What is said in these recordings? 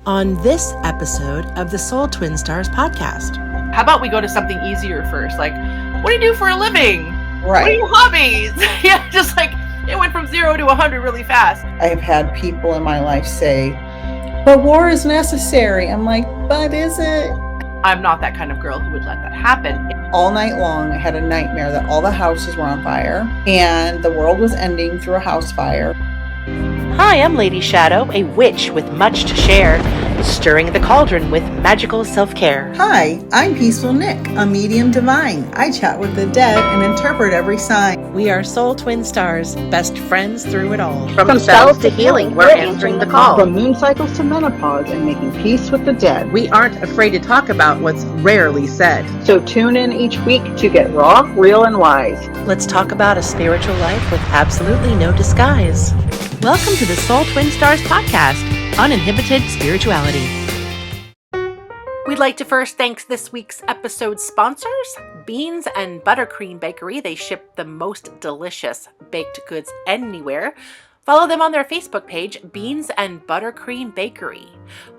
On this episode of the Soul Twin Stars podcast. How about we go to something easier first? Like, what do you do for a living? Right. What are your hobbies? Yeah, just like it went from 0 to 100 really fast. I've had people in my life say, but war is necessary. I'm like, but is it? I'm not that kind of girl who would let that happen. All night long, I had a nightmare that all the houses were on fire and the world was ending through a house fire. Hi, I'm Lady Shadowe, a witch with much to share, stirring the cauldron with magical self-care. Hi, I'm Peaceful Nik, a medium divine. I chat with the dead and interpret every sign. We are Soul Twin Stars, best friends through it all. From spells to healing, we're answering the call. From moon cycles to menopause and making peace with the dead. We aren't afraid to talk about what's rarely said. So tune in each week to get raw, real, and wise. Let's talk about a spiritual life with absolutely no disguise. Welcome to the Soul Twin Stars podcast, Uninhibited Spirituality. We'd like to first thank this week's episode sponsors, Beans and Buttercream Bakery. They ship the most delicious baked goods anywhere. Follow them on their Facebook page, Beans and Buttercream Bakery.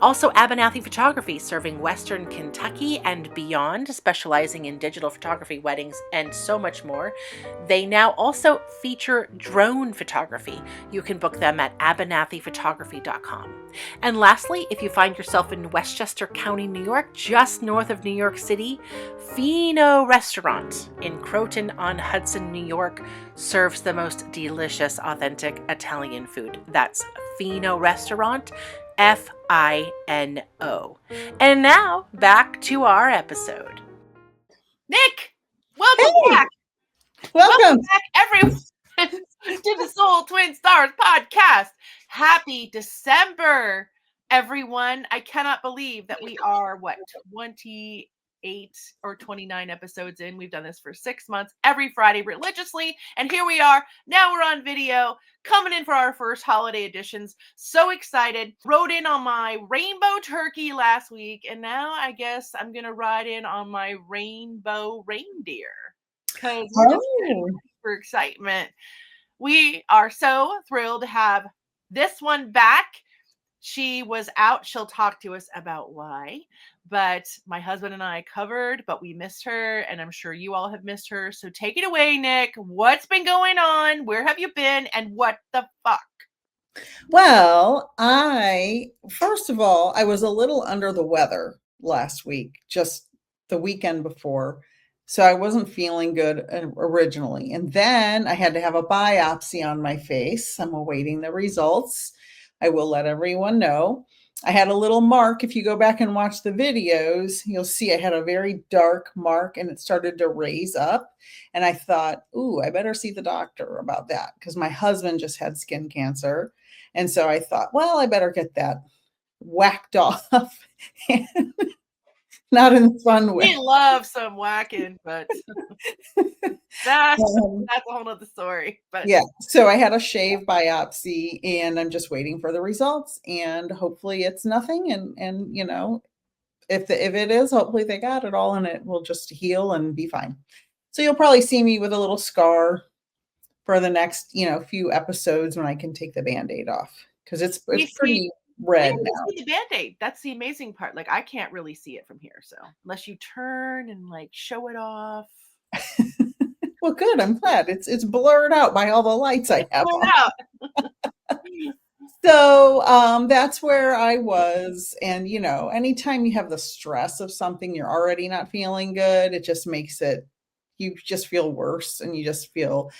Also, Abernathy Photography, serving Western Kentucky and beyond, specializing in digital photography, weddings, and so much more. They now also feature drone photography. You can book them at abernathyphotography.com. And lastly, if you find yourself in Westchester County, New York, just north of New York City, Fino Restaurant in Croton-on-Hudson, New York, serves the most delicious, authentic Italian food. That's Fino Restaurant, Fino. And now, back to our episode. Nik, welcome back. Welcome back, everyone, to the Soul Twin Stars podcast. Happy December, everyone. I cannot believe that we are, 28 or 29 episodes in. We've done this for 6 months, every Friday religiously. And here we are. Now we're on video, coming in for our first holiday editions. So excited. Rode in on my rainbow turkey last week. And now I guess I'm going to ride in on my rainbow reindeer. Because for excitement. We are so thrilled to have this one back. She was out. She'll talk to us about why. But my husband and I covered, but we missed her, and I'm sure you all have missed her. So take it away, Nik. What's been going on? Where have you been? And what the fuck? Well, first of all, I was a little under the weather last week, just the weekend before. So I wasn't feeling good originally. And then I had to have a biopsy on my face. I'm awaiting the results. I will let everyone know. I had a little mark. If you go back and watch the videos, you'll see I had a very dark mark and it started to raise up. And I thought, I better see the doctor about that because my husband just had skin cancer. And so I thought, well, I better get that whacked off. Not in a fun way. We love some whacking, but that's a whole other story. But yeah, so I had a shave biopsy and I'm just waiting for the results and hopefully it's nothing. And you know, if it is, hopefully they got it all and it will just heal and be fine. So you'll probably see me with a little scar for the next, few episodes when I can take the Band-Aid off because it's pretty red now. See the Band-Aid. That's the amazing part. Like I can't really see it from here. So unless you turn and like show it off. Well, good. I'm glad it's blurred out by all the lights I have on. So that's where I was. And, anytime you have the stress of something, you're already not feeling good. It just makes you just feel worse and you just feel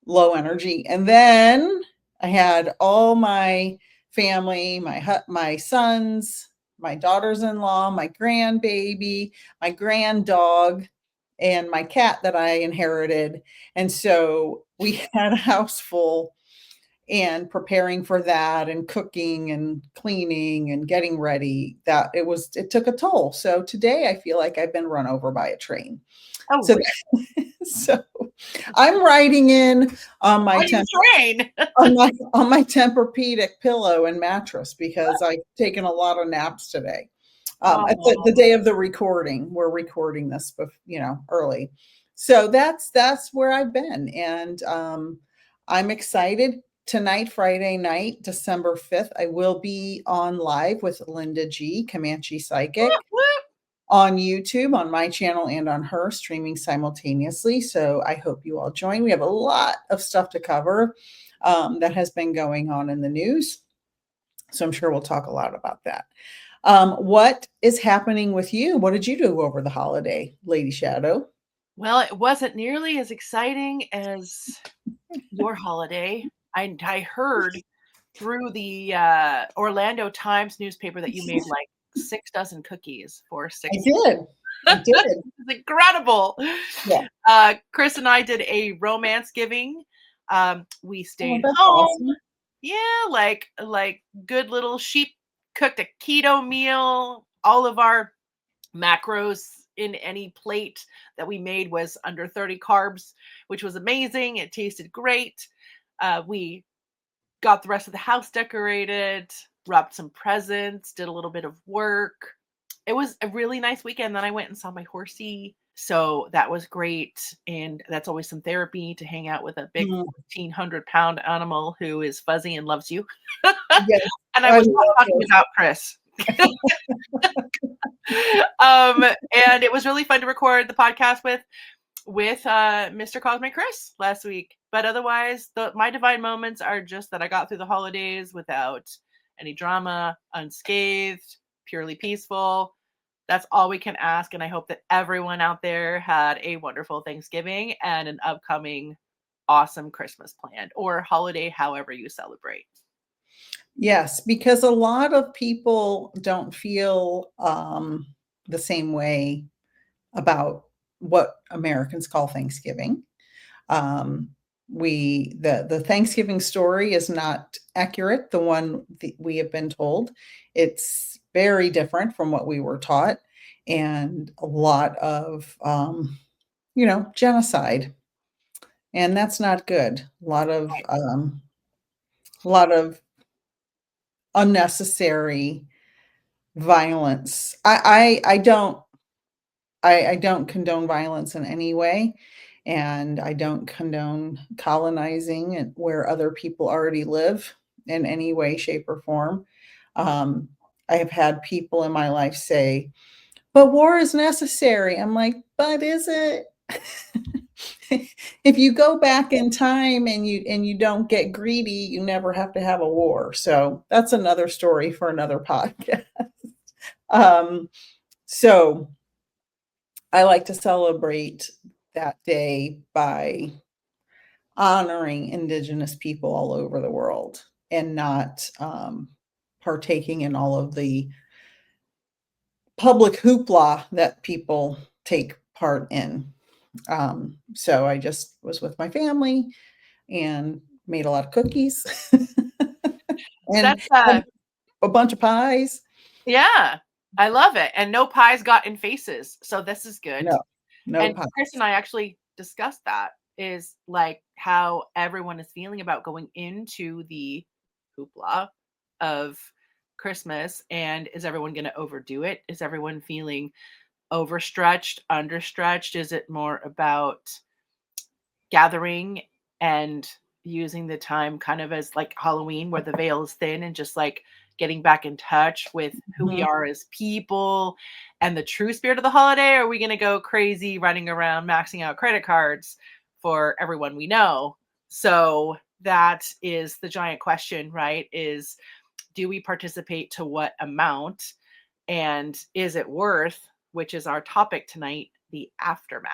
low energy. And then I had all my family, my sons, my daughters-in-law, my grandbaby, my granddog, and my cat that I inherited. And so we had a house full and preparing for that and cooking and cleaning and getting ready. It took a toll. So today I feel like I've been run over by a train. Oh, so, so I'm riding in on my on my Tempur-Pedic pillow and mattress because I've taken a lot of naps today. It's the day of the recording. We're recording this, early. So that's where I've been, and I'm excited tonight, Friday night, December 5th, I will be on live with Linda G, Comanche Psychic, on YouTube, on my channel and on her, streaming simultaneously. So I hope you all join. We have a lot of stuff to cover that has been going on in the news. So I'm sure we'll talk a lot about that. What is happening with you? What did you do over the holiday, Lady Shadowe? Well, it wasn't nearly as exciting as your holiday. I heard through the Orlando Times newspaper that you made like 6 dozen cookies for 6. I did. It's incredible. Yeah. Chris and I did a romance giving. We stayed that's home. awesome. Yeah, like good little sheep cooked a keto meal. All of our macros in any plate that we made was under 30 carbs, which was amazing. It tasted great. We got the rest of the house decorated, wrapped some presents, did a little bit of work. It was a really nice weekend. Then I went and saw my horsey. So that was great. And that's always some therapy to hang out with a big 1,400-pound animal who is fuzzy and loves you. Yes, and I was not talking about Chris. And it was really fun to record the podcast with Mr. Cosmic Chris last week. But otherwise, my divine moments are just that I got through the holidays without any drama, unscathed, purely peaceful. That's all we can ask. And I hope that everyone out there had a wonderful Thanksgiving and an upcoming awesome Christmas planned, or holiday, however you celebrate. Yes, because a lot of people don't feel the same way about what Americans call Thanksgiving. The Thanksgiving story is not accurate, the one we have been told. It's very different from what we were taught, and a lot of genocide, and that's not good. A lot of unnecessary violence. I don't condone violence in any way, and I don't condone colonizing and where other people already live in any way, shape, or form. I have had people in my life say, "But war is necessary." I'm like, "But is it?" If you go back in time and you don't get greedy, you never have to have a war. So that's another story for another podcast. So I like to celebrate that day by honoring Indigenous people all over the world and not partaking in all of the public hoopla that people take part in. So I just was with my family and made a lot of cookies and had a bunch of pies. Yeah, I love it. And no pies got in faces. So this is good. No and pies. Chris and I actually discussed that, is like how everyone is feeling about going into the hoopla of Christmas. And is everyone going to overdo it? Is everyone feeling overstretched, understretched? Is it more about gathering and using the time kind of as like Halloween, where the veil is thin, and just like getting back in touch with who we are as people and the true spirit of the holiday? Or are we going to go crazy running around maxing out credit cards for everyone we know? So that is the giant question, right? Is, do we participate to what amount? And is it worth, which is our topic tonight, the aftermath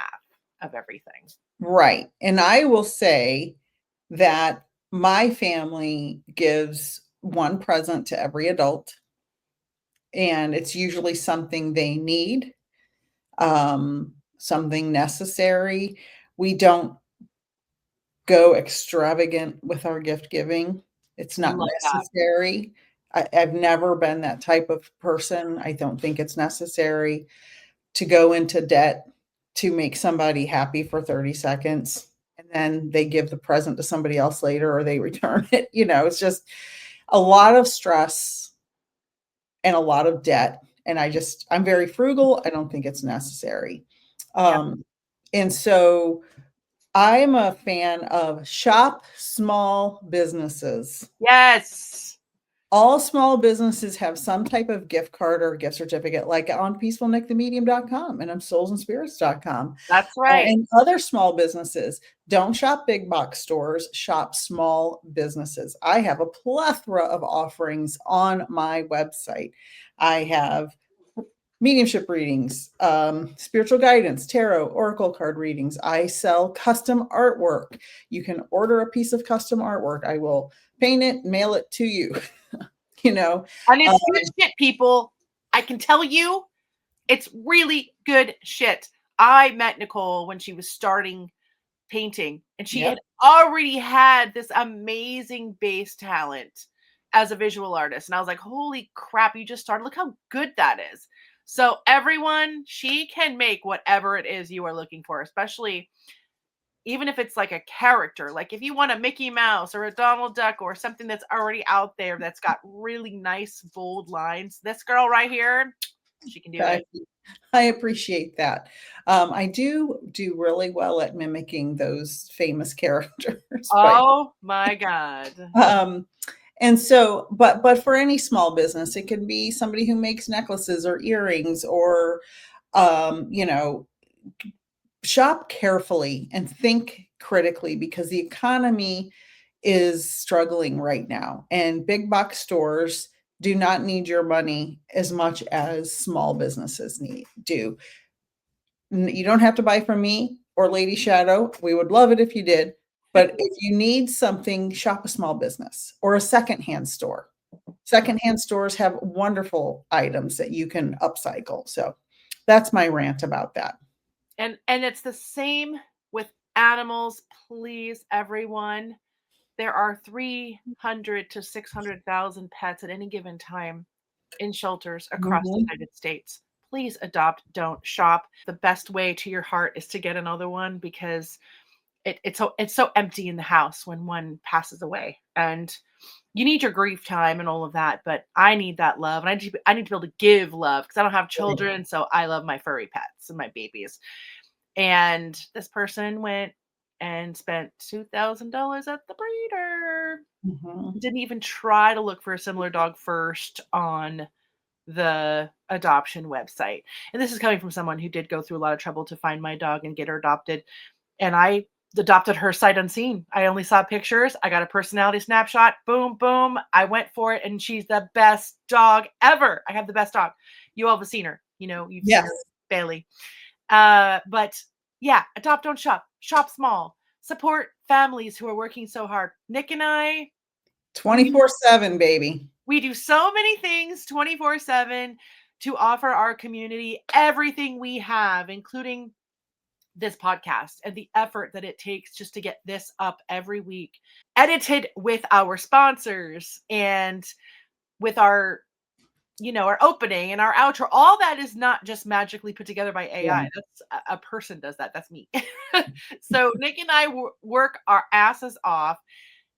of everything? Right. And I will say that my family gives one present to every adult, and it's usually something they need, something necessary. We don't go extravagant with our gift giving. It's not necessary. I've never been that type of person. I don't think it's necessary to go into debt to make somebody happy for 30 seconds. And then they give the present to somebody else later, or they return it. It's just a lot of stress and a lot of debt. And I'm very frugal. I don't think it's necessary. And so I'm a fan of shop small businesses. Yes. All small businesses have some type of gift card or gift certificate, like on peacefulnikthemedium.com and on soulsandspirits.com. That's right. And other small businesses. Don't shop big box stores, shop small businesses. I have a plethora of offerings on my website. I have mediumship readings, spiritual guidance, tarot, oracle card readings. I sell custom artwork. You can order a piece of custom artwork. I will paint it, mail it to you. You know, And it's good shit, people. I can tell you, it's really good shit. I met Nicole when she was starting painting, and she had already had this amazing base talent as a visual artist. And I was like, holy crap, you just started. Look how good that is. So everyone, she can make whatever it is you are looking for, especially even if it's like a character. Like if you want a Mickey Mouse or a Donald Duck or something that's already out there that's got really nice, bold lines, this girl right here, she can do it. I appreciate that. I do really well at mimicking those famous characters. Oh my God. And so, but for any small business, it can be somebody who makes necklaces or earrings or, you know, shop carefully and think critically, because the economy is struggling right now, and big box stores do not need your money as much as small businesses do. You don't have to buy from me or Lady Shadowe. We would love it if you did. But if you need something, shop a small business or a secondhand store. Secondhand stores have wonderful items that you can upcycle. So that's my rant about that. And it's the same with animals. Please, everyone. There are 300 to 600,000 pets at any given time in shelters across the United States. Please adopt, don't shop. The best way to your heart is to get another one, because it's so empty in the house when one passes away. And you need your grief time and all of that, but I need that love. And I need to be able to give love, because I don't have children. So I love my furry pets and my babies. And this person went and spent $2,000 at the breeder. Didn't even try to look for a similar dog first on the adoption website. And this is coming from someone who did go through a lot of trouble to find my dog and get her adopted. And I adopted her sight unseen. I only saw pictures. I got a personality snapshot. Boom, boom. I went for it. And she's the best dog ever. I have the best dog. You all have seen her. You know, you've seen her, Bailey. But yeah, adopt, don't shop. Shop small. Support families who are working so hard. Nik and I 24/7, baby. We do so many things 24/7 to offer our community everything we have, including this podcast and the effort that it takes just to get this up every week, edited with our sponsors and with our our opening and our outro. All that is not just magically put together by AI. That's a person does that. That's me. So Nik and I work our asses off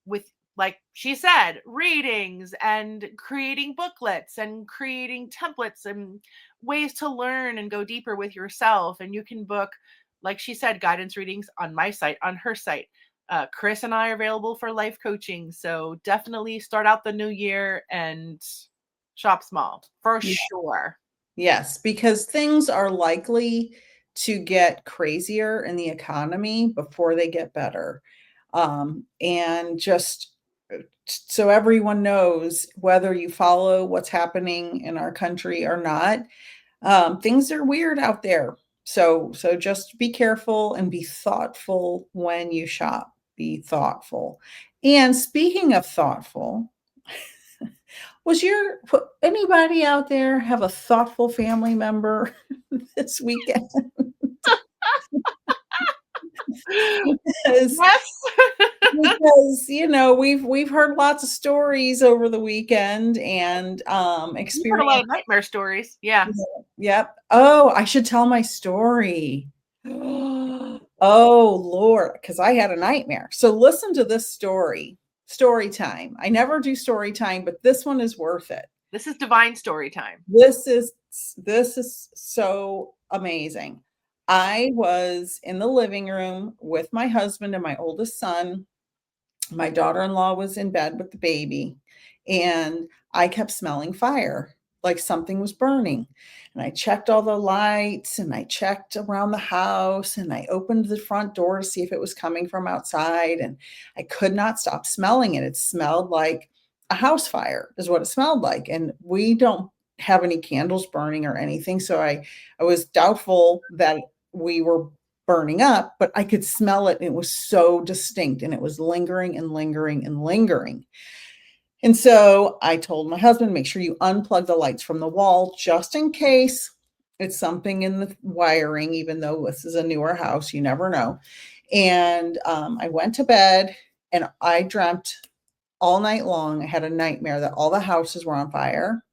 with, like she said, readings and creating booklets and creating templates and ways to learn and go deeper with yourself. And you can book, like she said, guidance readings on my site, on her site. Chris and I are available for life coaching. So definitely start out the new year and shop small for sure. Yes, because things are likely to get crazier in the economy before they get better. And just so everyone knows, whether you follow what's happening in our country or not, things are weird out there. So just be careful and be thoughtful when you shop. Be thoughtful. And speaking of thoughtful, anybody out there have a thoughtful family member this weekend? Because we've heard lots of stories over the weekend and experienced heard a lot of nightmare stories. Yeah. Yep. Oh, I should tell my story. Oh Lord, because I had a nightmare. So listen to this story. Story time. I never do story time, but this one is worth it. This is divine story time. This is so amazing. I was in the living room with my husband and my oldest son. My daughter-in-law was in bed with the baby, and I kept smelling fire, like something was burning. And I checked all the lights and I checked around the house and I opened the front door to see if it was coming from outside, and I could not stop smelling it. It smelled like a house fire is what it smelled like. And we don't have any candles burning or anything, so I was doubtful that we were burning up, but I could smell it, and it was so distinct, and it was lingering and lingering and lingering. And so I told my husband, make sure you unplug the lights from the wall just in case it's something in the wiring, even though this is a newer house, you never know. And I went to bed and I dreamt all night long. I had a nightmare that all the houses were on fire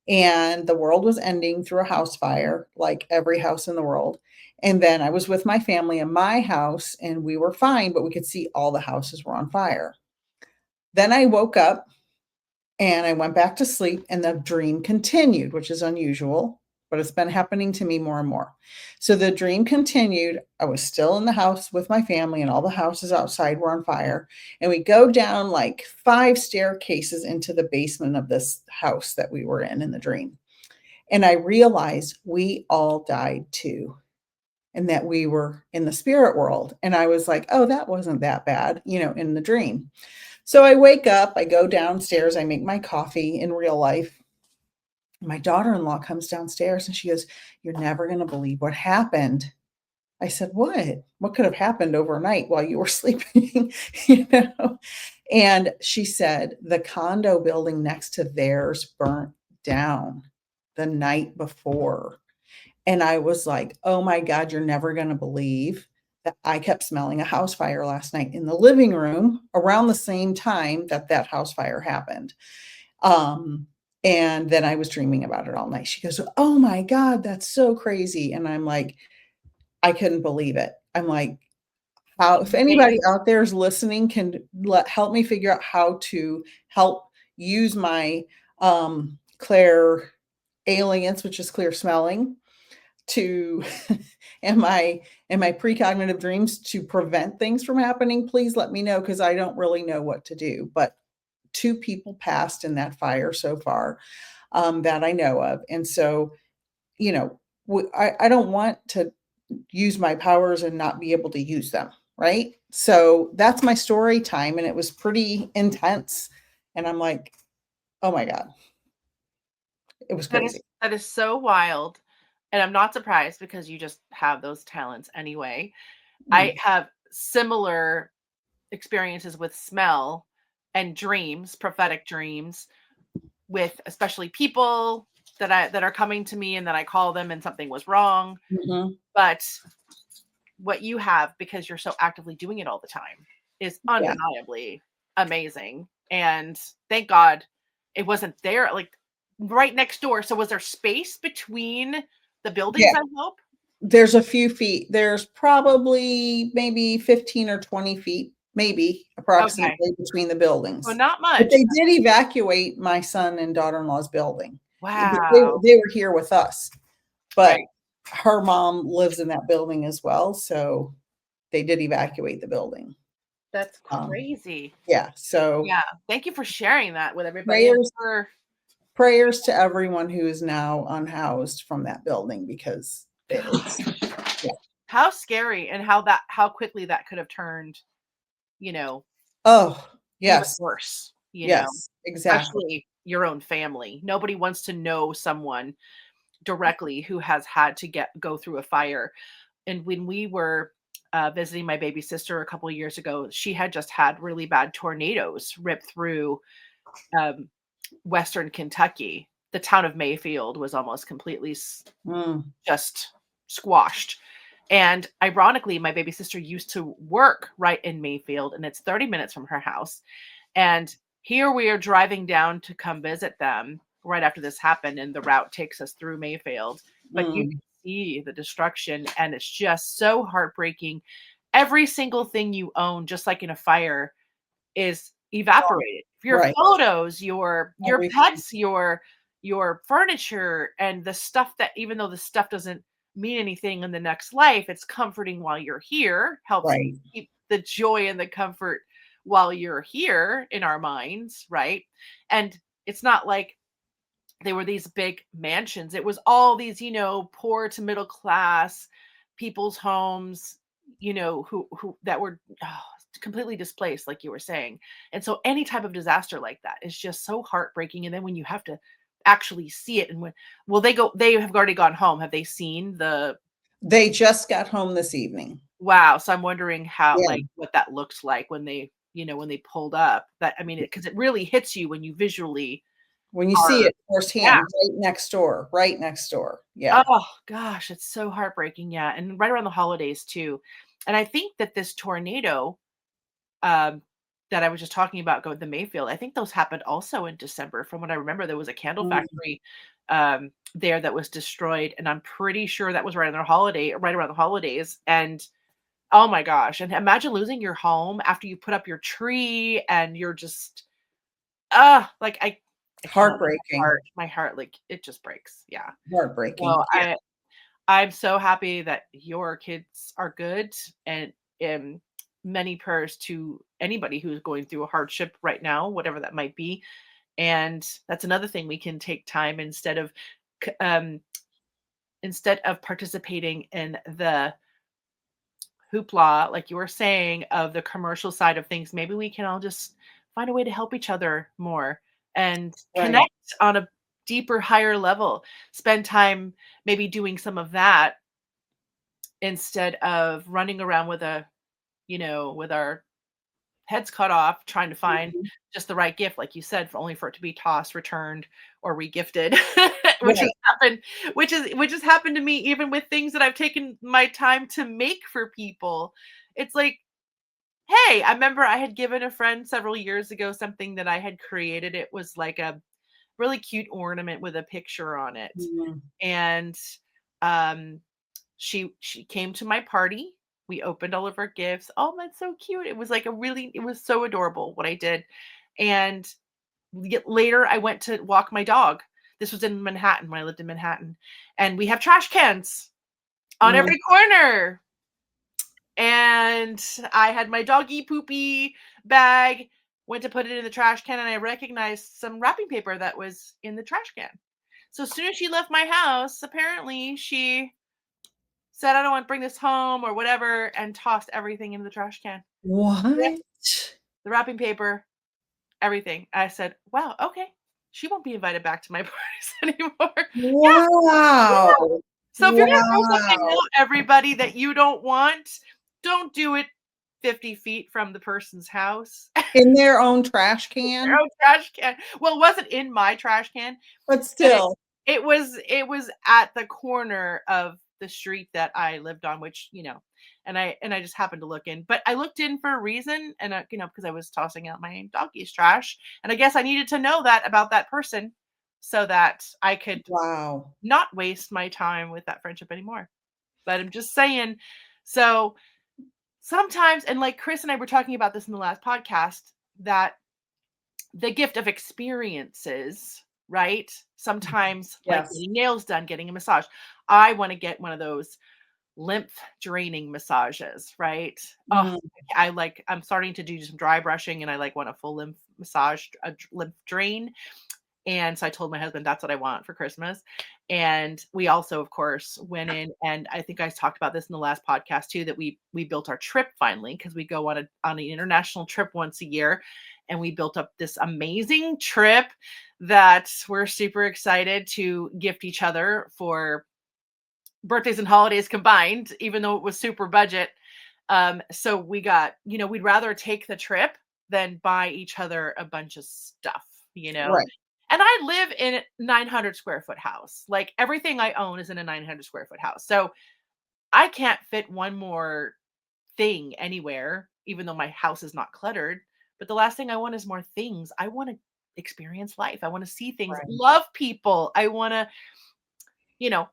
and the world was ending through a house fire, like every house in the world. And then I was with my family in my house and we were fine, but we could see all the houses were on fire. Then I woke up and I went back to sleep and the dream continued, which is unusual, but it's been happening to me more and more. So the dream continued. I was still in the house with my family and all the houses outside were on fire. And we go down like 5 staircases into the basement of this house that we were in the dream. And I realized we all died too, and that we were in the spirit world. And I was like, oh, that wasn't that bad, in the dream. So I wake up, I go downstairs, I make my coffee in real life. My daughter-in-law comes downstairs and she goes, you're never going to believe what happened. I said, what? What could have happened overnight while you were sleeping? And she said, the condo building next to theirs burnt down the night before. And I was like, oh my God, you're never going to believe that I kept smelling a house fire last night in the living room around the same time that house fire happened. And then I was dreaming about it all night. She goes, oh my God, that's so crazy. And I'm like, I couldn't believe it. I'm like, how, if anybody out there is listening, can help me figure out how to help use my clair aliens, which is clear smelling, to and my precognitive dreams to prevent things from happening, please let me know, because I don't really know what to do. But 2 people passed in that fire so far, that I know of. And so, I don't want to use my powers and not be able to use them. Right. So that's my story time. And it was pretty intense. And I'm like, oh my God, it was crazy. That is so wild. And I'm not surprised because you just have those talents anyway. I have similar experiences with smell and dreams, prophetic dreams, with especially people that are coming to me and then I call them and something was wrong. Mm-hmm. But what you have, because you're so actively doing it all the time, is undeniably amazing. And thank God it wasn't there, like right next door. So was there space between the buildings, Yeah. I hope? There's a few feet. There's probably maybe 15 or 20 feet, maybe approximately between the buildings. Well, not But much. they did evacuate my son and daughter-in-law's building. Wow. They were here with us, but Right. her mom lives in that building as well. So they did evacuate the building. That's crazy. Yeah. So Yeah. Thank you for sharing that with everybody. prayers to everyone who is now unhoused from that building, because it's How scary, and how quickly that could have turned, oh even yes, worse, yes, exactly. especially your own family. Nobody wants to know someone directly who has had to go through a fire. And when we were visiting my baby sister a couple of years ago, she had just had really bad tornadoes rip through Western Kentucky. The town of Mayfield was almost completely just squashed. And ironically, my baby sister used to work right in Mayfield, and it's 30 minutes from her house. And here we are driving down to come visit them right after this happened, and the route takes us through Mayfield. But you can see the destruction, and it's just so heartbreaking. Every single thing you own, just like in a fire, is evaporated. Your photos, your pets, your furniture, and the stuff that, even though the stuff doesn't mean anything in the next life. It's comforting while you're here, helps Right. keep the joy and the comfort while you're here in our minds, right? And it's not like they were these big mansions. It was all these, poor to middle class people's homes, who that were completely displaced, like you were saying. And so any type of disaster like that is just so heartbreaking. And then when you have to actually see it, and they have already gone home. Have they seen They just got home this evening. wow. So I'm wondering how, Yeah. like, what that looks like when they, when they pulled up. That, I mean, because it really hits you when you visually When you see are. it firsthand, Yeah. right next door. Yeah. Oh gosh, it's so heartbreaking. Yeah. And right around the holidays too. And I think that this tornado, um, that I was just talking about, going to Mayfield, I think those happened also in December. From what I remember, there was a candle Mm. factory there that was destroyed. And I'm pretty sure that was right around the holidays. And oh my gosh. And imagine losing your home after you put up your tree and you're just, like I cannot- Heartbreaking. my heart, like it just breaks. Yeah. Heartbreaking. Well, I'm so happy that your kids are good, and many prayers to anybody who's going through a hardship right now, whatever that might be. And that's another thing, we can take time c- um, instead of participating in the hoopla, like you were saying, of the commercial side of things. Maybe we can all just find a way to help each other more and Right. connect on a deeper, higher level. Spend time maybe doing some of that instead of running around with our heads cut off, trying to find Mhm. just the right gift, like you said, for it to be tossed, returned, or regifted, which has Right. happened, which has happened to me even with things that I've taken my time to make for people. It's like, hey, I remember I had given a friend several years ago something that I had created. It was like a really cute ornament with a picture on it. Mhm. And um she came to my party. We opened all of our gifts. Oh, that's so cute. It was so adorable what I did. And later I went to walk my dog. This was in Manhattan when I lived in Manhattan. And we have trash cans on Mm. every corner. And I had my doggy poopy bag, went to put it in the trash can, and I recognized some wrapping paper that was in the trash can. So as soon as she left my house, apparently she said, "I don't want to bring this home," or whatever, and tossed everything into the trash can. Yeah. What? The wrapping paper, everything. I said, "Wow, okay. She won't be invited back to my parties anymore." Yeah. Yeah. Wow. So if you're gonna throw something Wow. out, everybody, that you don't want, don't do it 50 feet from the person's house. In their own trash Their can? own trash can. Well, it wasn't in my trash can, But but still. it was at the corner of the street that I lived on, which, and I just happened to look in. But I looked in for a reason, and because I was tossing out my doggy's trash, and I guess I needed to know that about that person so that I could Wow. not waste my time with that friendship anymore. But I'm just saying, so sometimes, and like Chris and I were talking about this in the last podcast, that the gift of experiences, right? Sometimes, like Yes. getting nails done, getting a massage. I want to get one of those lymph draining massages, right? Oh, Mm. I'm starting to do some dry brushing, and I want a full lymph massage, lymph drain. And so I told my husband that's what I want for Christmas. And we also, of course, went in, and I think I talked about this in the last podcast too, that we built our trip finally, because we go on an international trip once a year. And we built up this amazing trip that we're super excited to gift each other for birthdays and holidays combined, even though it was super budget. So we got, we'd rather take the trip than buy each other a bunch of stuff. Right. And I live in a 900 square foot house. Like, everything I own is in a 900 square foot house. So I can't fit one more thing anywhere, even though my house is not cluttered. But the last thing I want is more things. I want to experience life. I want to see things, Right. love people. I want to,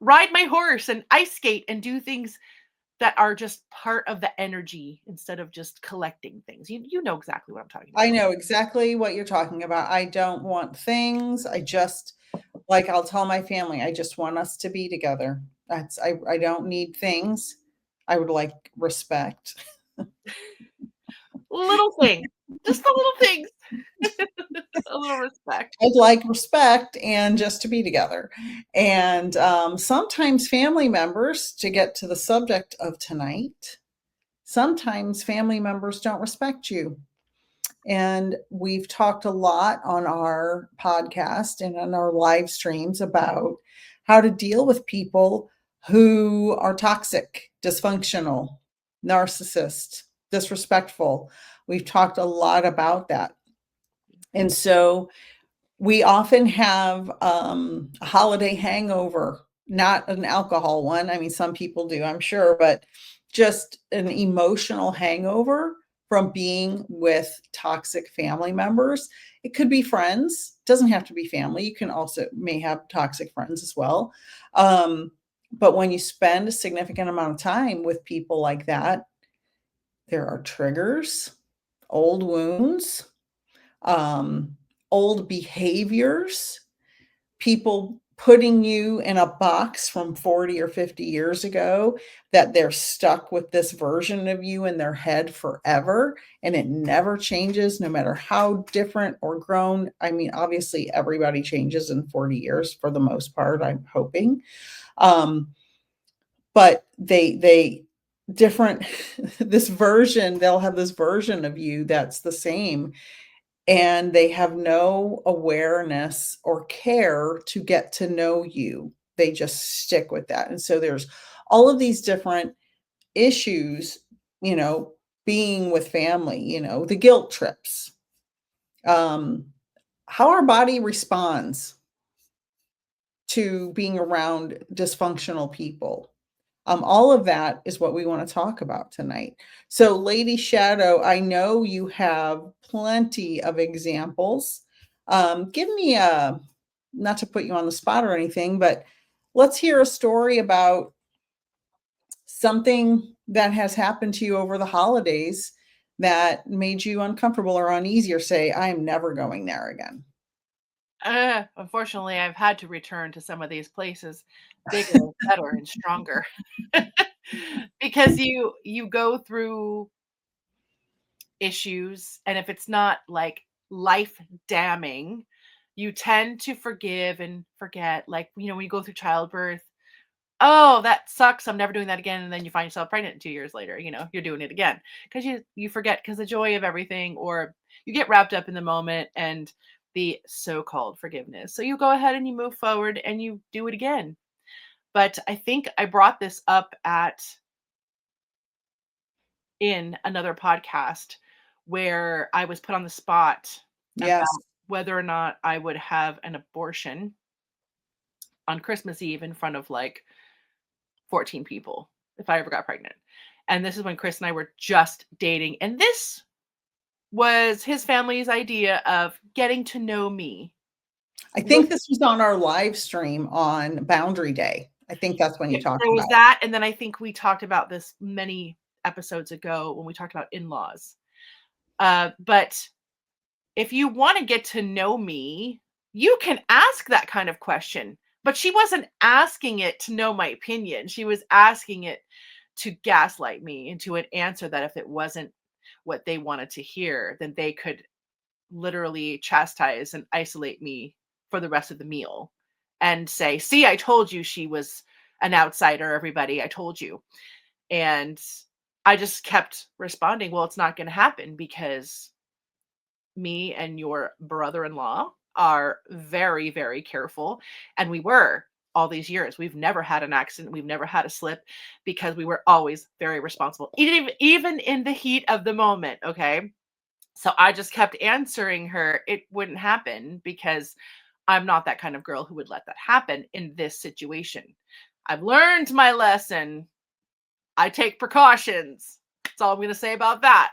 ride my horse and ice skate and do things that are just part of the energy instead of just collecting things. You know exactly what I'm talking about. I know exactly what you're talking about. I don't want things. I'll tell my family, I just want us to be together. I don't need things. I would like respect. Little thing, just the little things. A little respect. I'd like respect and just to be together. And sometimes family members, to get to the subject of tonight, sometimes family members don't respect you. And we've talked a lot on our podcast and on our live streams about how to deal with people who are toxic, dysfunctional, narcissist, disrespectful. We've talked a lot about that. And so we often have a holiday hangover, not an alcohol one. I mean, some people do, I'm sure, but just an emotional hangover from being with toxic family members. It could be friends, it doesn't have to be family. You can also may have toxic friends as well. But when you spend a significant amount of time with people like that, there are triggers, old wounds, old behaviors, people putting you in a box from 40 or 50 years ago that they're stuck with this version of you in their head forever, and it never changes no matter how different or grown. I mean, obviously everybody changes in 40 years for the most part, I'm hoping. But they different this version, they'll have this version of you that's the same, and they have no awareness or care to get to know you. They just stick with that. And so there's all of these different issues, being with family, the guilt trips, how our body responds to being around dysfunctional people. All of that is what we want to talk about tonight. So, Lady Shadowe, I know you have plenty of examples. Give me not to put you on the spot or anything, but let's hear a story about something that has happened to you over the holidays that made you uncomfortable or uneasy, or say, I am never going there again. Unfortunately, I've had to return to some of these places bigger, better, and stronger. Because you go through issues, and if it's not like life damning, you tend to forgive and forget. Like, when you go through childbirth, oh, that sucks, I'm never doing that again. And then you find yourself pregnant 2 years later, you're doing it again because you forget, because the joy of everything, or you get wrapped up in the moment and the so-called forgiveness. So you go ahead and you move forward and you do it again. But I think I brought this up in another podcast where I was put on the spot Yes. about whether or not I would have an abortion on Christmas Eve in front of like 14 people if I ever got pregnant. And this is when Chris and I were just dating. And this was his family's idea of getting to know me. I think this was on our live stream on Boundary Day. I think that's when you talked There was about that. And then I think we talked about this many episodes ago when we talked about in-laws. But if you want to get to know me, you can ask that kind of question. But she wasn't asking it to know my opinion. She was asking it to gaslight me into an answer that if it wasn't what they wanted to hear, then they could literally chastise and isolate me for the rest of the meal and say, see, I told you she was an outsider, everybody. I told you. And I just kept responding, well, it's not going to happen because me and your brother-in-law are very, very careful. And we were all these years. We've never had an accident. We've never had a slip because we were always very responsible, even in the heat of the moment. Okay. So I just kept answering her, it wouldn't happen because I'm not that kind of girl who would let that happen in this situation. I've learned my lesson. I take precautions. That's all I'm going to say about that.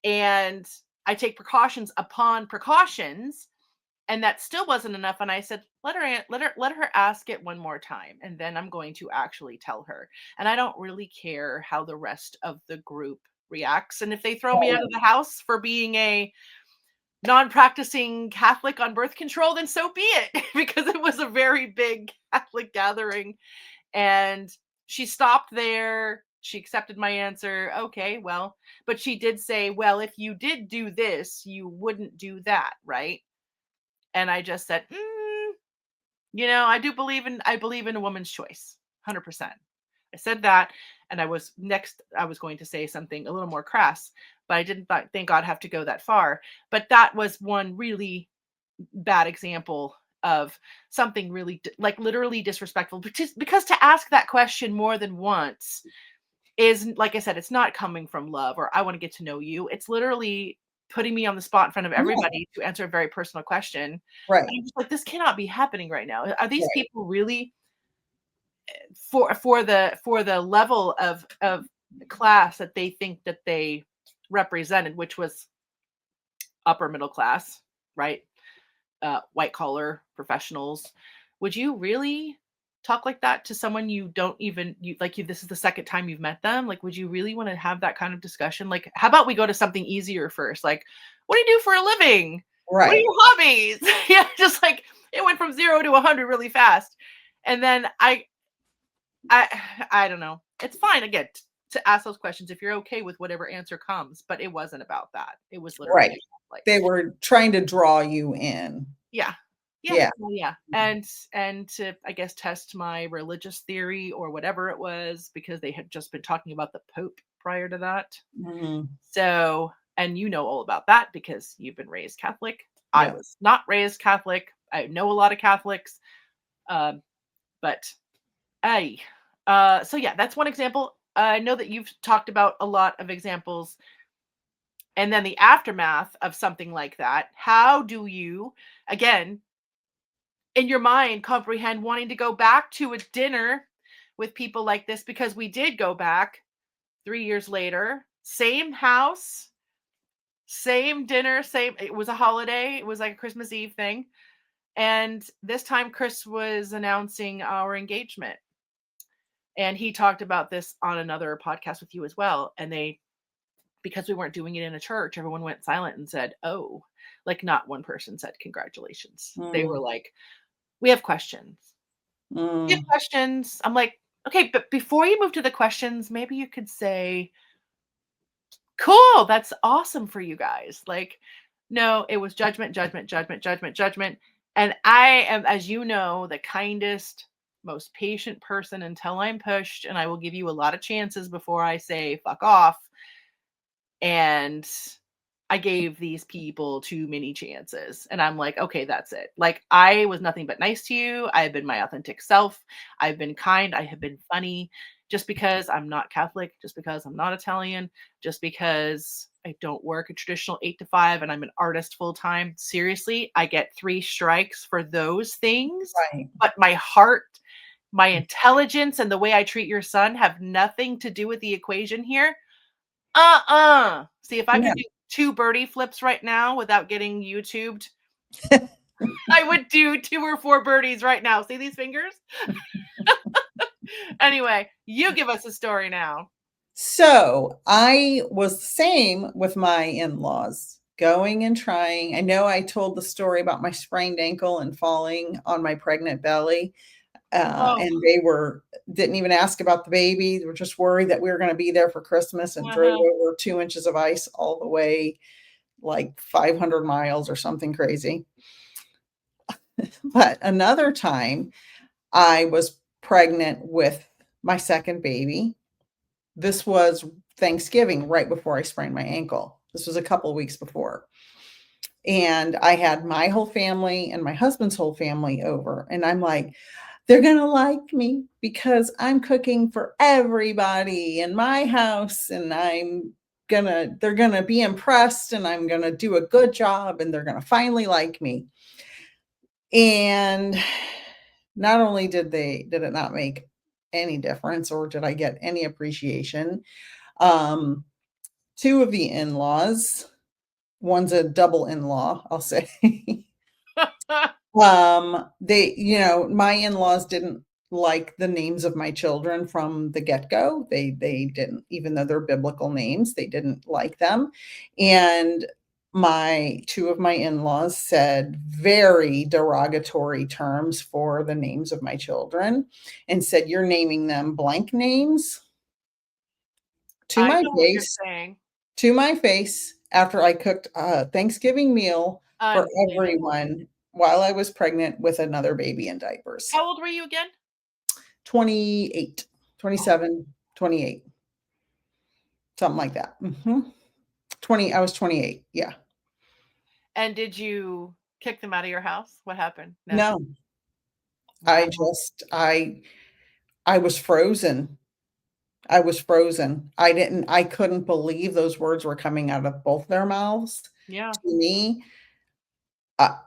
And I take precautions upon precautions, and that still wasn't enough. And I said, let her ask it one more time, and then I'm going to actually tell her. And I don't really care how the rest of the group reacts. And if they throw me out of the house for being a non-practicing Catholic on birth control, then so be it, because it was a very big Catholic gathering. And she stopped there. She accepted my answer. Okay, well, but she did say, well, if you did do this, you wouldn't do that, right? And I just said, I believe in a woman's choice, 100%. I said that, and I was going to say something a little more crass, but I didn't thank God have to go that far. But that was one really bad example of something really like literally disrespectful, because to ask that question more than once is, like I said, it's not coming from love or I want to get to know you. It's literally putting me on the spot in front of everybody to answer a very personal question. Right. And I'm just like, this cannot be happening right now. Are these Right. people really for the level of class that they think that they represented, which was upper middle class, right? White collar professionals. Would you really talk like that to someone you don't even this is the second time you've met them? Like, would you really want to have that kind of discussion? Like, how about we go to something easier first? Like, what do you do for a living? What are Right. your hobbies? Yeah, just like it went from 0 to 100 really fast. And then I don't know. It's fine again to ask those questions if you're okay with whatever answer comes, but it wasn't about that. It was literally Right. like They were trying to draw you in. yeah. Yeah. Well, yeah. And to, I guess, test my religious theory or whatever it was, because they had just been talking about the Pope prior to that. Mhm. So, and you know all about that because you've been raised Catholic. I Yeah. was not raised Catholic. I know a lot of Catholics. But so yeah, that's one example. I know that you've talked about a lot of examples. And then the aftermath of something like that. How do you, again, in your mind, comprehend wanting to go back to a dinner with people like this? Because we did go back 3 years later, same house, same dinner, it was a holiday. It was like a Christmas Eve thing. And this time Chris was announcing our engagement. And he talked about this on another podcast with you as well. And because we weren't doing it in a church, everyone went silent and said, oh, like not one person said congratulations. They were like, we have questions. We have questions. I'm like, okay, but before you move to the questions, maybe you could say, cool, that's awesome for you guys. Like, no, it was judgment, judgment, judgment, judgment, judgment. And I am, as you know, the kindest, most patient person until I'm pushed, and I will give you a lot of chances before I say fuck off. And I gave these people too many chances. And I'm like, okay, that's it. Like, I was nothing but nice to you. I have been my authentic self. I've been kind. I have been funny. Just because I'm not Catholic, just because I'm not Italian, just because I don't work a traditional 8 to 5 and I'm an artist full time. Seriously, I get 3 strikes for those things. Right. But my heart, my intelligence, and the way I treat your son have nothing to do with the equation here. See, if I could do 2 birdie flips right now without getting YouTubed, I would do 2 or 4 birdies right now. See these fingers? Anyway, you give us a story now. So I was the same with my in-laws, going and trying. I know I told the story about my sprained ankle and falling on my pregnant belly. And they didn't even ask about the baby. They were just worried that we were going to be there for Christmas and drove over 2 inches of ice all the way, like 500 miles or something crazy. But another time I was pregnant with my second baby. This was Thanksgiving, right before I sprained my ankle. This was a couple of weeks before. And I had my whole family and my husband's whole family over. And I'm like, they're going to like me because I'm cooking for everybody in my house. And they're going to be impressed and I'm going to do a good job and they're going to finally like me. And not only did it not make any difference or did I get any appreciation, 2 of the in-laws, one's a double in-law, I'll say. My in-laws didn't like the names of my children from the get-go. They didn't, even though they're biblical names, they didn't like them. And two of my in-laws said very derogatory terms for the names of my children and said, "You're naming them blank names." To I my know what you're face, saying. to my face, after I cooked a Thanksgiving meal for Unbelievable. everyone while I was pregnant with another baby in diapers. How old were you again? 28, 27, 28, something like that. 20, I was 28. Yeah. And did you kick them out of your house? What happened? No, Wow. I was frozen. I was frozen. I couldn't believe those words were coming out of both their mouths. Yeah. To me,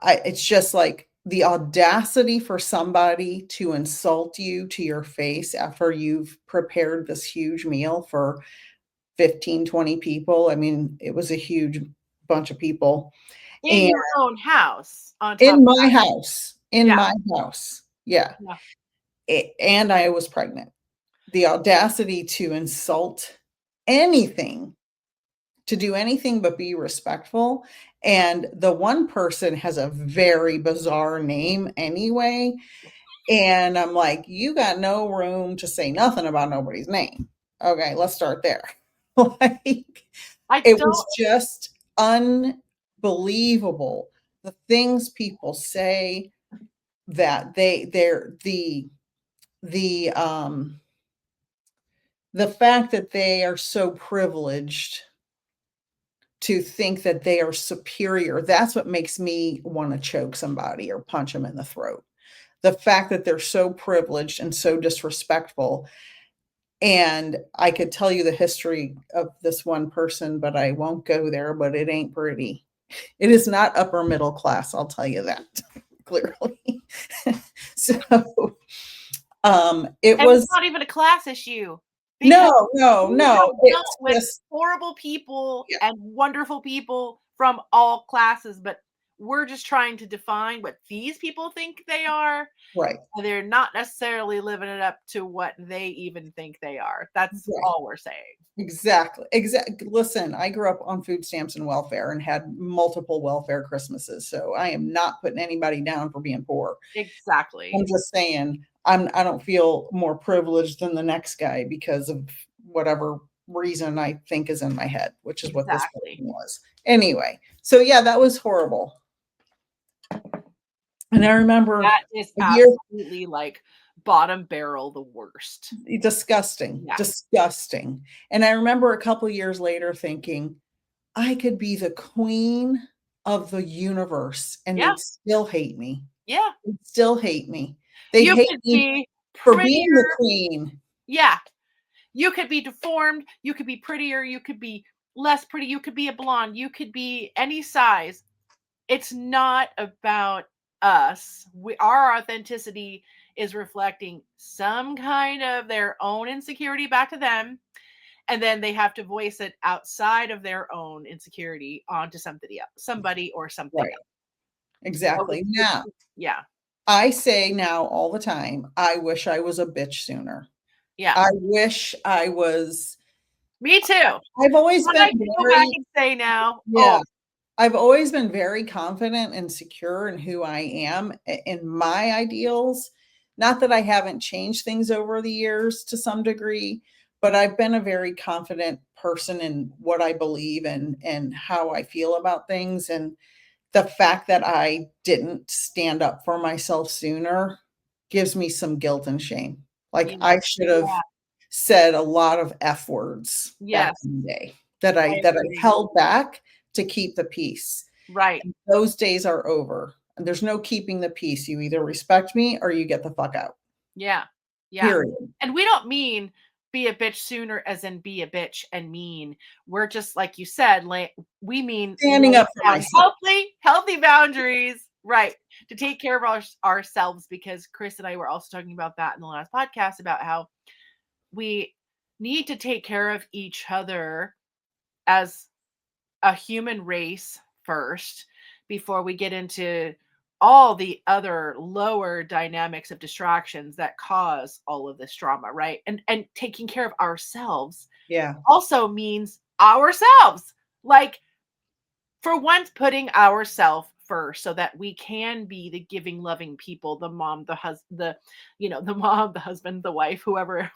it's just like the audacity for somebody to insult you to your face after you've prepared this huge meal for 15, 20 people. I mean, it was a huge bunch of people. In And your own house on top in of my that. house, in Yeah. my house. Yeah. Yeah. And I was pregnant. The audacity to insult anything, to do anything but be respectful. And the one person has a very bizarre name anyway. And I'm like, you got no room to say nothing about nobody's name. Okay, let's start there. Like, it was just unbelievable. The things people say that the fact that they are so privileged to think that they are superior, that's what makes me want to choke somebody or punch them in the throat. The fact that they're so privileged and so disrespectful. And I could tell you the history of this one person, but I won't go there, but it ain't pretty. It is not upper middle class, I'll tell you that clearly. So it And was it's not even a class issue. no, We have dealt it's with just horrible people yeah. and wonderful people from all classes, but we're just trying to define what these people think they are. Right. And they're not necessarily living it up to what they even think they are. That's Right. all we're saying. Exactly. Listen, I grew up on food stamps and welfare and had multiple welfare Christmases. So I am not putting anybody down for being poor. Exactly. I'm just saying I don't feel more privileged than the next guy because of whatever reason I think is in my head, which is what this person was. Anyway, so yeah, that was horrible. And I remember that is a year absolutely like bottom barrel the worst. disgusting, Yeah. disgusting. And I remember a couple years later thinking, I could be the queen of the universe and Yeah. they'd still hate me. Yeah. They'd still hate me. They'd You hate could me be for prettier. being the queen. Yeah. You could be deformed. You could be prettier. You could be less pretty. You could be a blonde. You could be any size. It's not about us. Our authenticity is reflecting some kind of their own insecurity back to them. And then they have to voice it outside of their own insecurity onto somebody or something Right. else. Exactly. Now, Yeah. I say now all the time, I wish I was a bitch sooner. Yeah. I wish I was. Me too. I've always What been I can go back and say now. Yeah. Oh, I've always been very confident and secure in who I am in my ideals. Not that I haven't changed things over the years to some degree, but I've been a very confident person in what I believe in and how I feel about things. And the fact that I didn't stand up for myself sooner gives me some guilt and shame. Like I should have said a lot of F words back in the day that I held back to keep the peace. Right. And those days are over. And there's no keeping the peace. You either respect me or you get the fuck out. Yeah. Yeah. Period. And we don't mean be a bitch sooner as in be a bitch and mean. We're just like you said, like we mean Standing up for myself. Healthy boundaries, right? To take care of ourselves, because Chris and I were also talking about that in the last podcast about how we need to take care of each other as a human race first before we get into all the other lower dynamics of distractions that cause all of this drama, right? And taking care of ourselves Yeah. also means ourselves. Like for once putting ourselves first so that we can be the giving, loving people, the mom, the husband, the mom, the husband, the wife, whoever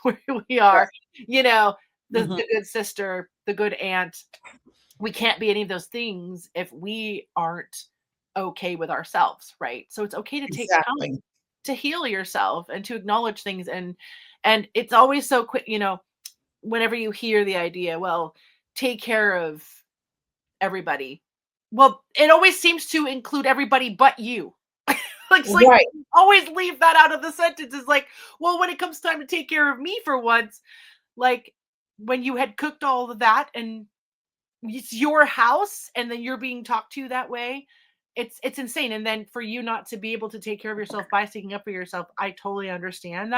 we are, Mhm. the good sister, the good aunt. We can't be any of those things if we aren't okay with ourselves, right? So it's okay to take time Exactly. to heal yourself and to acknowledge things, and it's always so quick, whenever you hear the idea, well, take care of everybody. Well, it always seems to include everybody but you. Like, it's like Right. always leave that out of the sentence. It's like, well, when it comes time to take care of me for once, like when you had cooked all of that and it's your house and then you're being talked to that way, it's insane. And then for you not to be able to take care of yourself by sticking up for yourself, I totally understand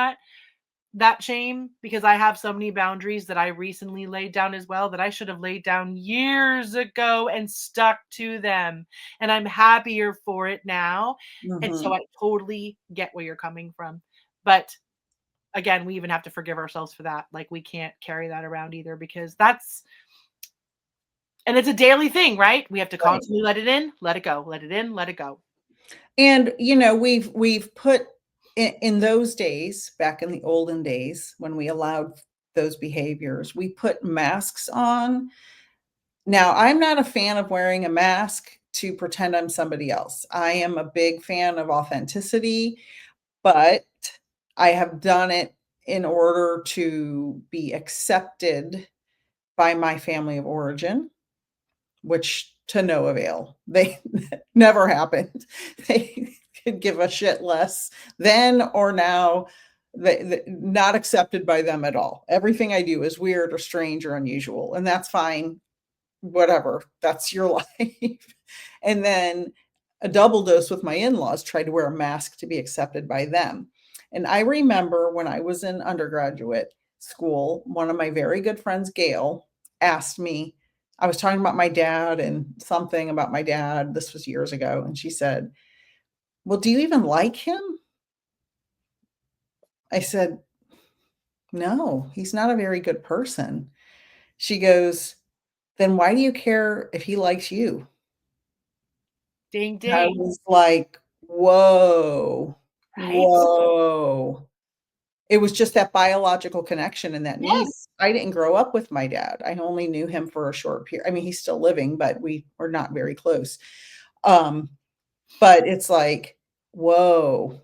that shame, because I have so many boundaries that I recently laid down as well that I should have laid down years ago and stuck to them. And I'm happier for it now. And so Mhm. I totally get where you're coming from. But again, we even have to forgive ourselves for that. Like, we can't carry that around either, because and it's a daily thing, right? We have to Right. constantly let it in, let it go, let it in, let it go. And, we've put in those days, back in the olden days when we allowed those behaviors, we put masks on. Now, I'm not a fan of wearing a mask to pretend I'm somebody else. I am a big fan of authenticity, but I have done it in order to be accepted by my family of origin, which to no avail. They never happened. They could give a shit less then or now. Not accepted by them at all. Everything I do is weird or strange or unusual, and that's fine. Whatever, that's your life. And then a double dose with my in-laws, tried to wear a mask to be accepted by them. And I remember when I was in undergraduate school, one of my very good friends, Gail, asked me, I was talking about my dad and something about my dad. This was years ago. And she said, well, do you even like him? I said, no, he's not a very good person. She goes, then why do you care if he likes you? Ding And I ding. was like, "Whoa, Right? whoa." It was just that biological connection and that need. Yes. I didn't grow up with my dad. I only knew him for a short period. I mean, he's still living, but we were not very close. Um, but it's like, whoa.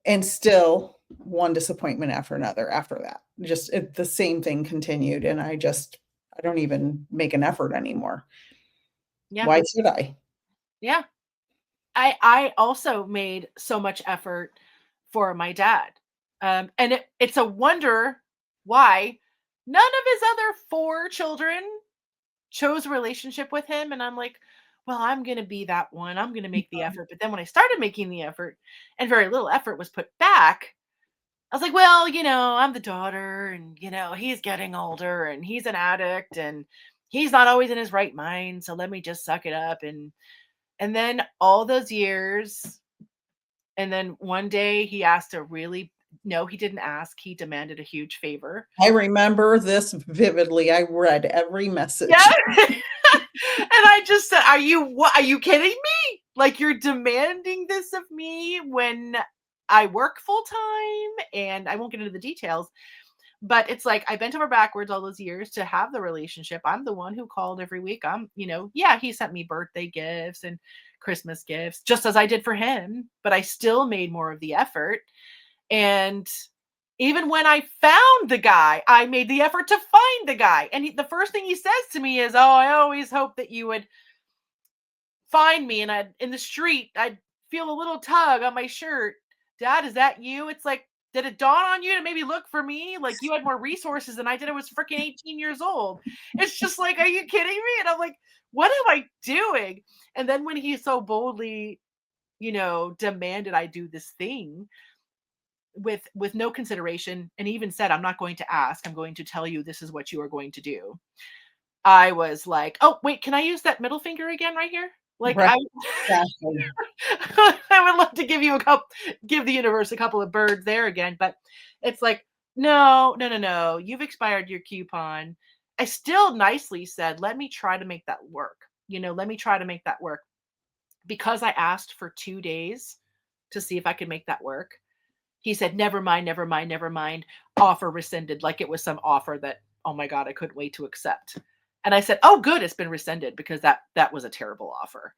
And still one disappointment after another after that. The same thing continued. And I don't even make an effort anymore. Yeah. Why should I? Yeah. I also made so much effort for my dad. And it's a wonder why none of his other 4 children chose a relationship with him. And I'm like, well, I'm going to be that one. I'm going to make the effort. But then when I started making the effort and very little effort was put back, I was like, well, I'm the daughter, and, he's getting older and he's an addict and he's not always in his right mind. So let me just suck it up. And then all those years, and then one day he asked a really no, he didn't ask. He demanded a huge favor. I remember this vividly. I read every Yeah. message. And I just said, are you kidding me? Like, you're demanding this of me when I work full time? And I won't get into the details, but it's like I bent over backwards all those years to have the relationship. I'm the one who called every week. Yeah, he sent me birthday gifts and Christmas gifts, just as I did for him, but I still made more of the effort. And even when I found the guy, I made the effort to find the guy. And the first thing he says to me is, "Oh, I always hoped that you would find me, and in the street, I'd feel a little tug on my shirt. Dad, is that you?" It's like, did it dawn on you to maybe look for me? Like, you had more resources than I did. I was freaking 18 years old. It's just like, are you kidding me? And I'm like, what am I doing? And then when he so boldly, demanded I do this thing with no consideration, and he even said, I'm not going to ask, I'm going to tell you this is what you are going to do. I was like, oh wait, can I use that middle finger again right here? Like, Right, exactly. I would love to give the universe a couple of birds there again, but it's like, no, no, no, no, you've expired your coupon. I still nicely said, let me try to make that work. let me try to make that work. Because I asked for 2 days to see if I could make that work, he said, never mind, never mind, never mind. Offer rescinded. Like it was some offer that, oh my God, I couldn't wait to accept. And I said, oh, good, it's been rescinded because that was a terrible offer.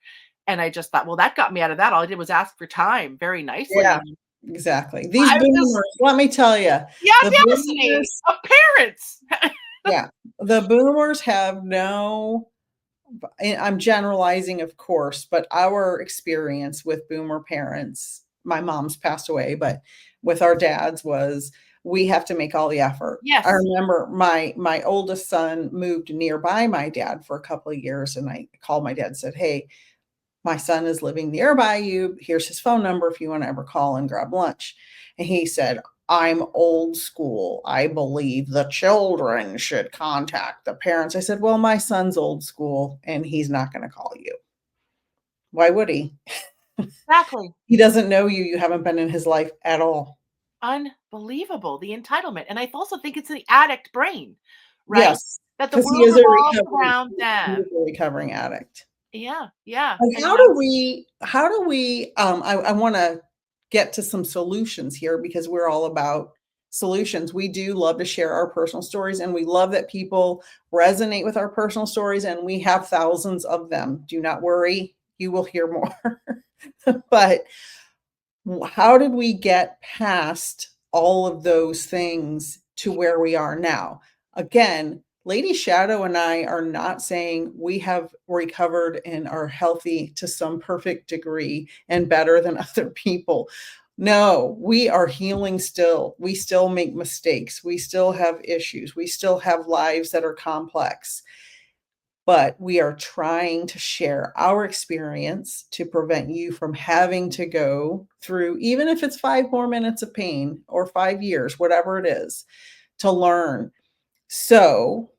And I just thought, well, that got me out of that. All I did was ask for time very nicely. Yeah, exactly. These I boomers, just, let me tell you, the the audacity boomers, of parents. yeah, the boomers have no, I'm generalizing, of course, but our experience with boomer parents, my mom's passed away, but with our dads was we have to make all the effort. Yes. I remember my oldest son moved nearby my dad for a couple of years, and I called my dad and said, hey, my son is living nearby you. Here's his phone number if you want to ever call and grab lunch. And he said, I'm old school. I believe the children should contact the parents. I said, well, my son's old school and he's not going to call you. Why would he? Exactly. He doesn't know you. You haven't been in his life at all. Unbelievable, the entitlement. And I also think it's the addict brain, right? Yes. That the Because he world is a revolves around them. recovering addict. Yeah, yeah. And And how do we, I want to get to some solutions here because we're all about solutions. We do love to share our personal stories and we love that people resonate with our personal stories and we have thousands of them. Do not worry, you will hear more. But how did we get past all of those things to where we are now? Again, Lady Shadowe and I are not saying we have recovered and are healthy to some perfect degree and better than other people. No, we are healing still. We still make mistakes. We still have issues. We still have lives that are complex. But we are trying to share our experience to prevent you from having to go through, even if it's 5 more minutes of pain or 5 years, whatever it is, to learn. So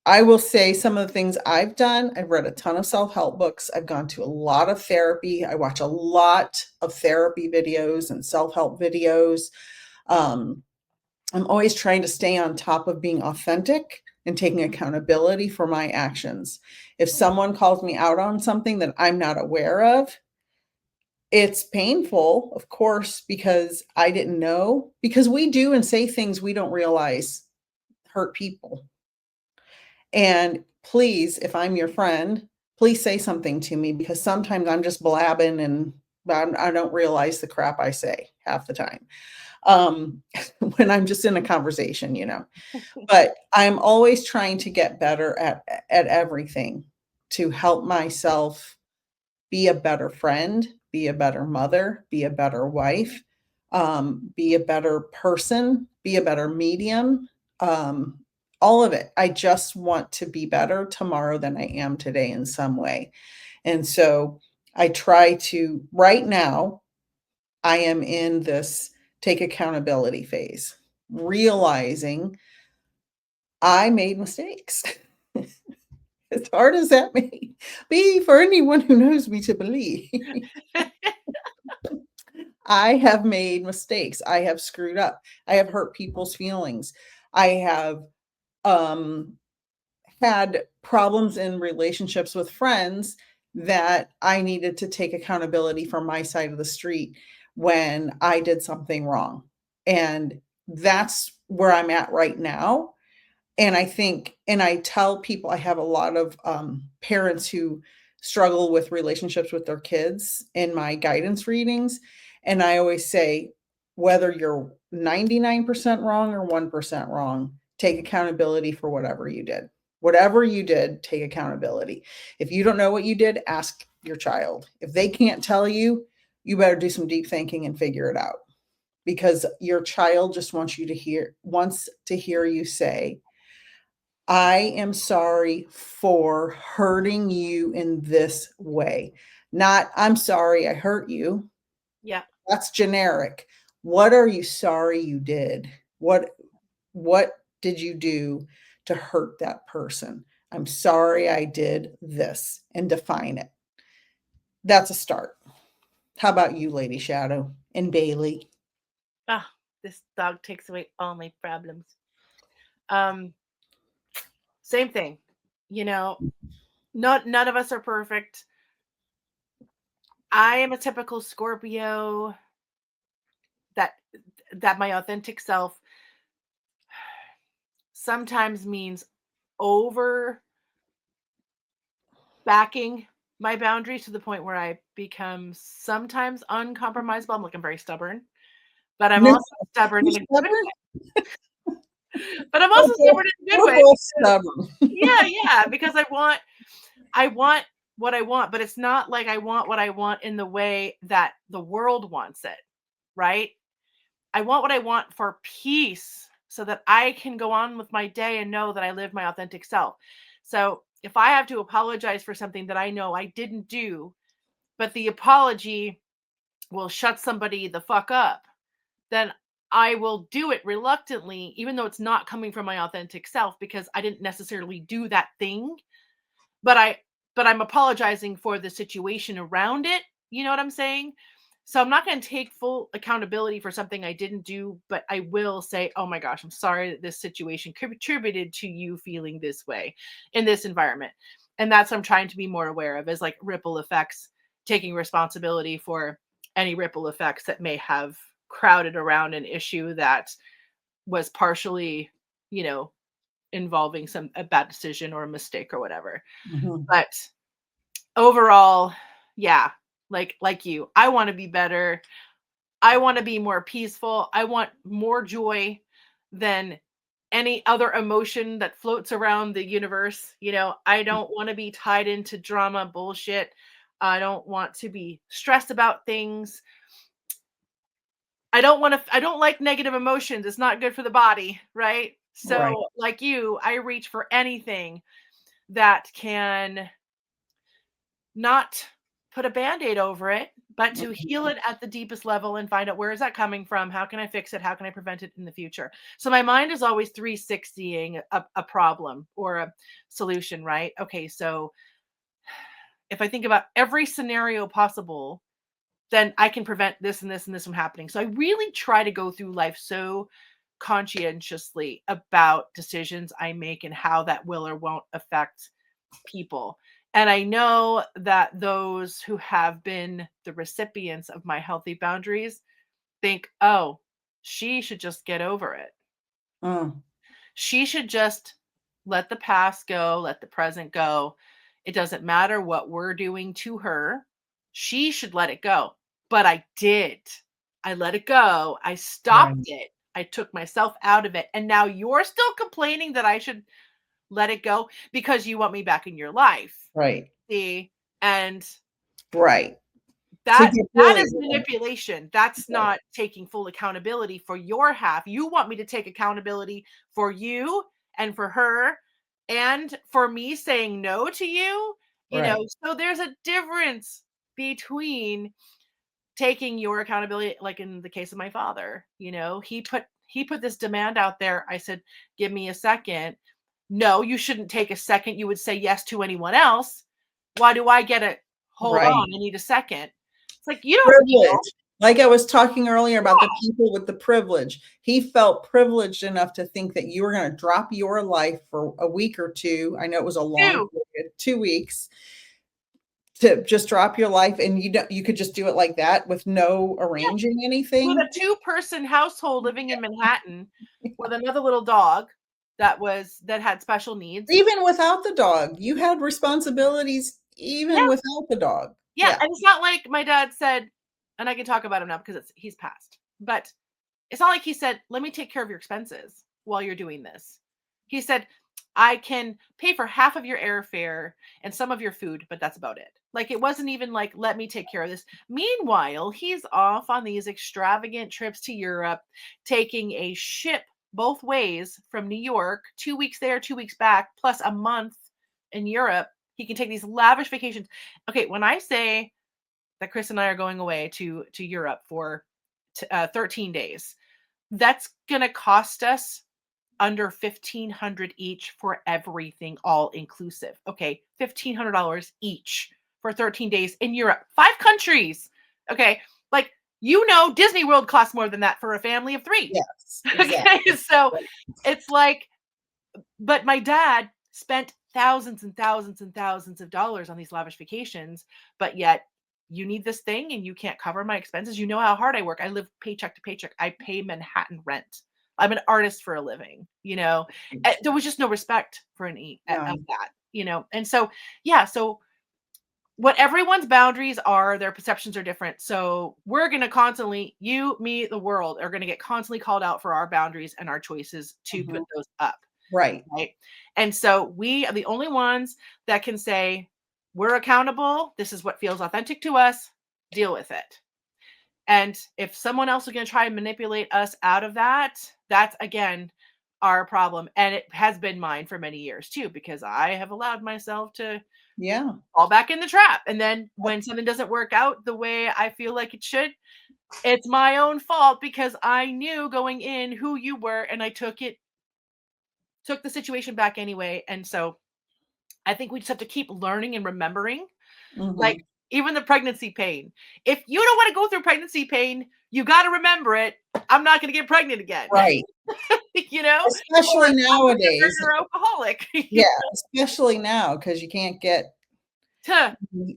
I will say some of the things I've done. I've read a ton of self-help books. I've gone to a lot of therapy. I watch a lot of therapy videos and self-help videos. I'm always trying to stay on top of being authentic and taking accountability for my actions. If someone calls me out on something that I'm not aware of, it's painful, of course, because I didn't know, because we do and say things we don't realize hurt people. And please, if I'm your friend, please say something to me because sometimes I'm just blabbing and I don't realize the crap I say half the time. When I'm just in a conversation, but I'm always trying to get better at everything to help myself be a better friend, be a better mother, be a better wife, be a better person, be a better medium, all of it. I just want to be better tomorrow than I am today in some way. And so I try to, right now, I am in this take accountability phase, realizing I made mistakes. As hard as that may be for anyone who knows me to believe. I have made mistakes. I have screwed up. I have hurt people's feelings. I have had problems in relationships with friends that I needed to take accountability for my side of the street when I did something wrong. And that's where I'm at right now. And I think, and I tell people, I have a lot of parents who struggle with relationships with their kids in my guidance readings. And I always say, whether you're 99% wrong or 1% wrong, take accountability for whatever you did. Whatever you did, take accountability. If you don't know what you did, ask your child. If they can't tell you, you better do some deep thinking and figure it out. Because your child just wants to hear you say, I am sorry for hurting you in this way. Not, I'm sorry I hurt you. Yeah. That's generic. What are you sorry you did? What did you do to hurt that person? I'm sorry I did this, and define it. That's a start. How about you, Lady Shadowe and Bailey? Ah, this dog takes away all my problems. Same thing. None of us are perfect. I am a typical Scorpio that my authentic self sometimes means over backing my boundaries to the point where I become sometimes uncompromisable. I'm very stubborn, but I'm also stubborn You're in a good stubborn? way. But I'm also stubborn in a good We're way. both stubborn. Yeah, because I want what I want, but it's not like I want what I want in the way that the world wants it, right? I want what I want for peace so that I can go on with my day and know that I live my authentic self. So if I have to apologize for something that I know I didn't do, but the apology will shut somebody the fuck up, then I will do it reluctantly, even though it's not coming from my authentic self because I didn't necessarily do that thing. But I'm apologizing for the situation around it. You know what I'm saying? So I'm not going to take full accountability for something I didn't do, but I will say, "Oh my gosh, I'm sorry that this situation contributed to you feeling this way in this environment." And that's what I'm trying to be more aware of is like ripple effects, taking responsibility for any ripple effects that may have crowded around an issue that was partially, you know, involving a bad decision or a mistake or whatever. Mhm. But overall, yeah, like you, I want to be better. I want to be more peaceful. I want more joy than any other emotion that floats around the universe. I don't want to be tied into drama bullshit. I don't want to be stressed about things. I don't like negative emotions. It's not good for the body, right? So, Right. like you, I reach for anything that can not put a band-aid over it, but to heal it at the deepest level and find out where is that coming from? How can I fix it? How can I prevent it in the future? So my mind is always 360ing a problem or a solution, right? Okay, so if I think about every scenario possible, then I can prevent this and this and this from happening. So I really try to go through life so conscientiously about decisions I make and how that will or won't affect people. And I know that those who have been the recipients of my healthy boundaries think, oh, she should just get over it. Mm. She should just let the past go, let the present go. It doesn't matter what we're doing to her. She should let it go. But I did. I let it go. I stopped Right. it. I took myself out of it. And now you're still complaining that I should let it go because you want me back in your life. Right. See, and Right. To that get that really is manipulation. That's right. not taking full accountability for your half. You want me to take accountability for you and for her and for me saying no to you, Right. so there's a difference between taking your accountability, like in the case of my father. He put this demand out there. I said, give me a second. No, you shouldn't take a second. You would say yes to anyone else. Why do I get to hold Right. on? I need a second. It's like, you don't know. Privilege. Like I was talking earlier about the people with the privilege. He felt privileged enough to think that you were going to drop your life for a week or two. I know it was a long Two, period, 2 weeks, to just drop your life, and you could just do it like that with no yeah, arranging with anything. a two-person household living in Manhattan with another little dog that had special needs. Even without the dog, you had responsibilities even Yeah, without the dog. yeah, Yeah. and it's not like my dad said, and I can talk about him now because he's passed, but it's not like he said, "Let me take care of your expenses while you're doing this." He said, "I can pay for half of your airfare and some of your food, but that's about it." Like, it wasn't even like, "Let me take care of this." Meanwhile, he's off on these extravagant trips to Europe, taking a ship both ways from New York, 2 weeks there, 2 weeks back, plus a month in Europe. He can take these lavish vacations. Okay, when I say that Chris and I are going away to Europe for 13 days, that's going to cost us under $1,500 each for everything, all inclusive. Okay, $1,500 each for 13 days in Europe, 5 countries. Okay, like, Disney World costs more than that for a family of 3. Yes. Okay, Exactly. so it's like, but my dad spent thousands and thousands and thousands of dollars on these lavish vacations, but yet you need this thing and you can't cover my expenses. You know how hard I work. I live paycheck to paycheck. I pay Manhattan rent. I'm an artist for a living, there was just no respect for of that. And so, yeah. So what everyone's boundaries are, their perceptions are different. So we're going to constantly, you, me, the world are going to get constantly called out for our boundaries and our choices to put those up. Right. Right. And so we are the only ones that can say, we're accountable. This is what feels authentic to us. Deal with it. And if someone else is going to try and manipulate us out of that, that's again our problem. And it has been mine for many years too, because I have allowed myself to fall back in the trap. And then when something doesn't work out the way I feel like it should, it's my own fault because I knew going in who you were and I took the situation back anyway. And so I think we just have to keep learning and remembering, like even the pregnancy pain. If you don't want to go through pregnancy pain, you got to remember it. I'm not going to get pregnant again. Right. Especially nowadays. You're alcoholic. Yeah, especially now because you can't get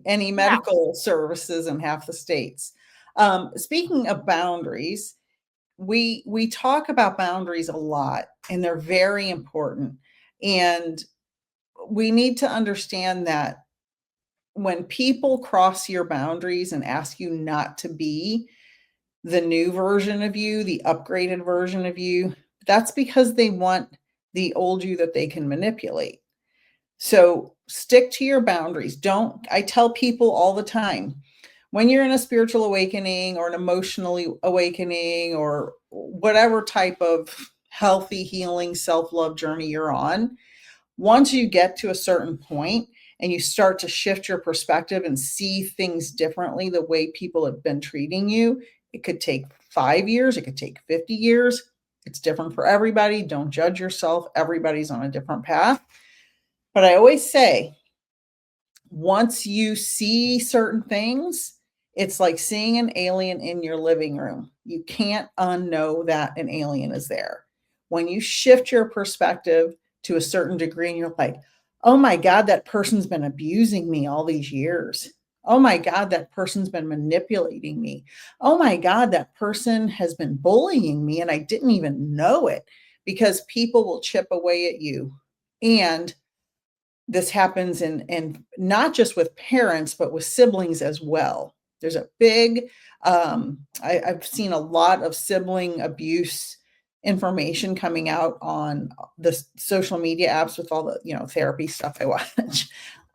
any medical services in half the states. Speaking of boundaries, we talk about boundaries a lot, and they're very important. And we need to understand that when people cross your boundaries and ask you not to be the new version of you, the upgraded version of you, that's because they want the old you that they can manipulate. So stick to your boundaries. I tell people all the time, when you're in a spiritual awakening or an emotional awakening or whatever type of healthy, healing, self-love journey you're on, once you get to a certain point and you start to shift your perspective and see things differently, the way people have been treating you, it could take 5 years, it could take 50 years. It's different for everybody. Don't judge yourself. Everybody's on a different path. But I always say, once you see certain things, it's like seeing an alien in your living room. You can't unknow that an alien is there. When you shift your perspective to a certain degree and you're like, oh my God, that person's been abusing me all these years. Oh my God, that person's been manipulating me. Oh my God, that person has been bullying me and I didn't even know it, because people will chip away at you. And this happens in not just with parents, but with siblings as well. There's a big, I've seen a lot of sibling abuse information coming out on the social media apps with all the, therapy stuff I watch.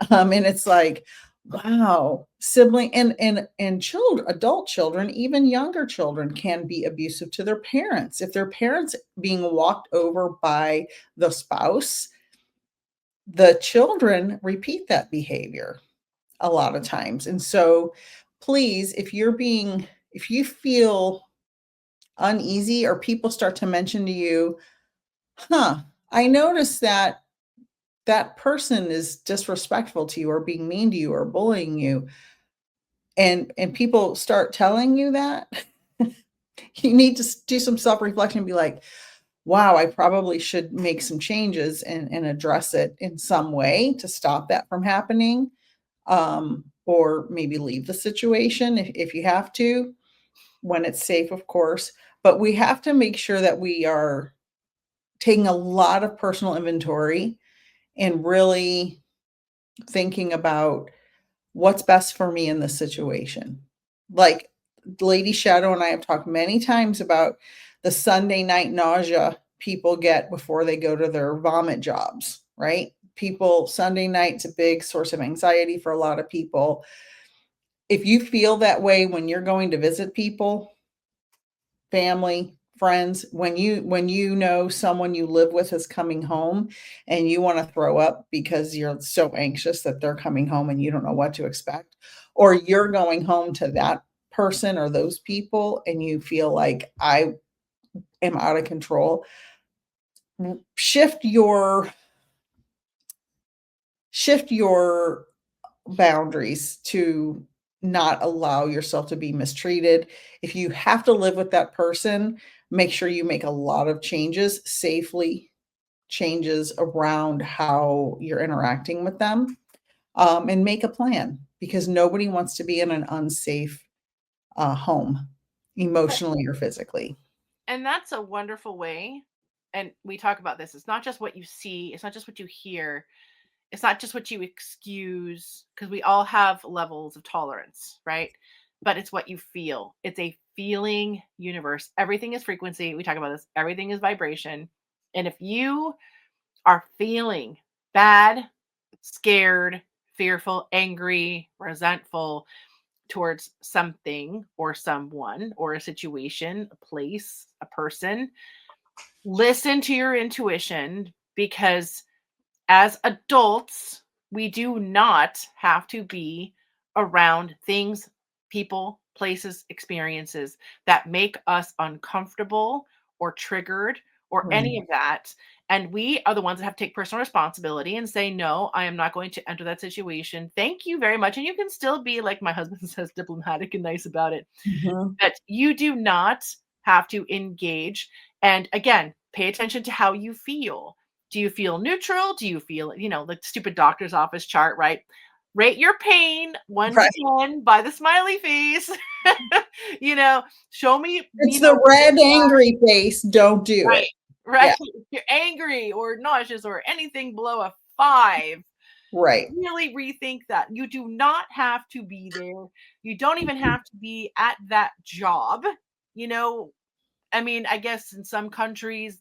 And it's like, wow, sibling and children, adult children, even younger children can be abusive to their parents. If their parents being walked over by the spouse, the children repeat that behavior a lot of times. And so please, if you feel uneasy or people start to mention to you, I noticed that person is disrespectful to you or being mean to you or bullying you, and people start telling you that, you need to do some self-reflection and be like, wow, I probably should make some changes and address it in some way to stop that from happening. Or maybe leave the situation if you have to, when it's safe, of course. But we have to make sure that we are taking a lot of personal inventory and really thinking about what's best for me in this situation. Like Lady Shadowe and I have talked many times about the Sunday night nausea people get before they go to their vomit jobs, right? People, Sunday night's a big source of anxiety for a lot of people. If you feel that way when you're going to visit people, family, friends, when you know someone you live with is coming home and you want to throw up because you're so anxious that they're coming home and you don't know what to expect, or you're going home to that person or those people and you feel like I am out of control, shift your boundaries to not allow yourself to be mistreated. If you have to live with that person, make sure you make a lot of changes safely changes around how you're interacting with them, and make a plan, because nobody wants to be in an unsafe home, emotionally or physically. And that's a wonderful way. And we talk about this. It's not just what you see, it's not just what you hear, it's not just what you excuse, because we all have levels of tolerance, right? But it's what you feel. It's a feeling universe. Everything is frequency. We talk about this. Everything is vibration. And if you are feeling bad, scared, fearful, angry, resentful towards something or someone or a situation, a place, a person, listen to your intuition, because as adults, we do not have to be around things, people, places, experiences that make us uncomfortable or triggered or any Right. of that. And we are the ones that have to take personal responsibility and say, no, I am not going to enter that situation. Thank you very much. And you can still be, like my husband says, diplomatic and nice about it. Mhm. But you do not have to engage. And again, pay attention to how you feel. Do you feel neutral? Do you feel, the stupid doctor's office chart, right? Rate your pain 1 Right. to 10 by the smiley face. Show me, It's the red angry face. Don't do right, it. right. Yeah. If you're angry or nauseous or anything below a 5, Right. really rethink that. You do not have to be there. You don't even have to be at that job. I mean, I guess in some countries,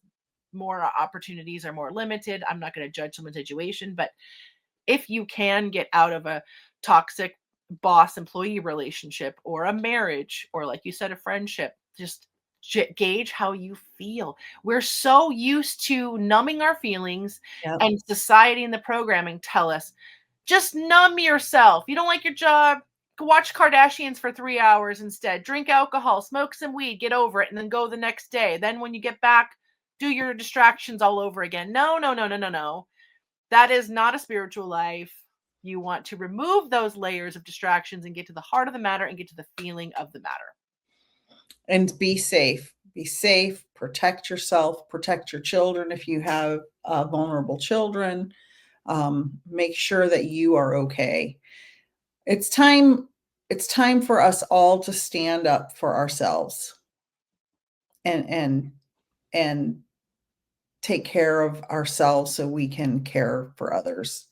more opportunities are more limited. I'm not going to judge someone's situation, but if you can get out of a toxic boss employee relationship or a marriage, or like you said, a friendship, just gauge how you feel. We're so used to numbing our feelings, Yep. and society and the programming tell us, just numb yourself. You don't like your job, go watch Kardashians for 3 hours instead. Drink alcohol, smoke some weed, get over it, and then go the next day. Then when you get back, do your distractions all over again. No, no, no, no, no, no. That is not a spiritual life. You want to remove those layers of distractions and get to the heart of the matter and get to the feeling of the matter. And be safe. Be safe. Protect yourself. Protect your children if you have vulnerable children. Make sure that you are okay. It's time for us all to stand up for ourselves and take care of ourselves so we can care for others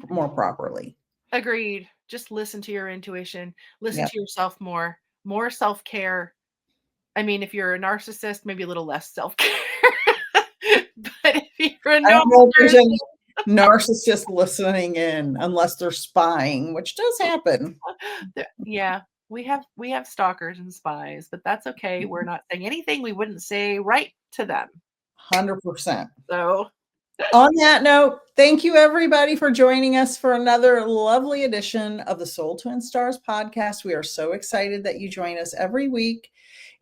more properly. Agreed. Just listen to your intuition. Listen Yep. to yourself more. More self-care. I mean, if you're a narcissist, maybe a little less self-care. But if you're a I don't know if there's narcissist, any narcissists listening in, unless they're spying, which does happen. yeah, we have stalkers and spies, but that's okay. We're not saying anything we wouldn't say right to them. 100%. So On that note, thank you everybody for joining us for another lovely edition of the Soul Twin Stars podcast. We are so excited that you join us every week,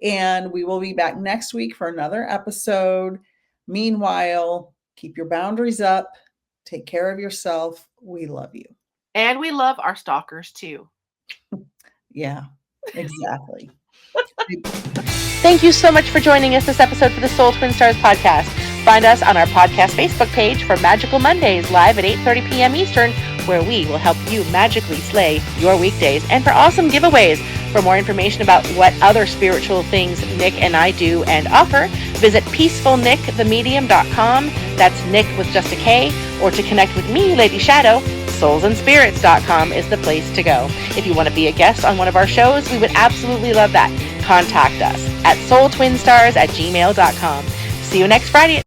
and we will be back next week for another episode. Meanwhile, keep your boundaries up. Take care of yourself. We love you. and we love our stalkers too. Yeah, exactly. Thank you so much for joining us this episode for the Soul Twin Stars podcast. Find us on our podcast Facebook page for Magical Mondays live at 8:30 p.m. Eastern, where we will help you magically slay your weekdays, and for awesome giveaways. For more information about what other spiritual things Nik and I do and offer, visit peacefulnikthemedium.com. That's Nik with just a K. Or to connect with me, Lady Shadowe, soulsandspirits.com is the place to go. If you want to be a guest on one of our shows, we would absolutely love that. Contact us at soultwinstars@gmail.com. See you next Friday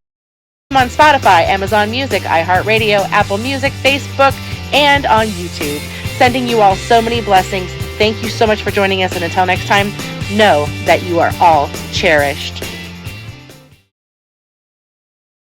on Spotify, Amazon Music, iHeartRadio, Apple Music, Facebook, and on YouTube. Sending you all so many blessings. Thank you so much for joining us, and until next time, know that you are all cherished.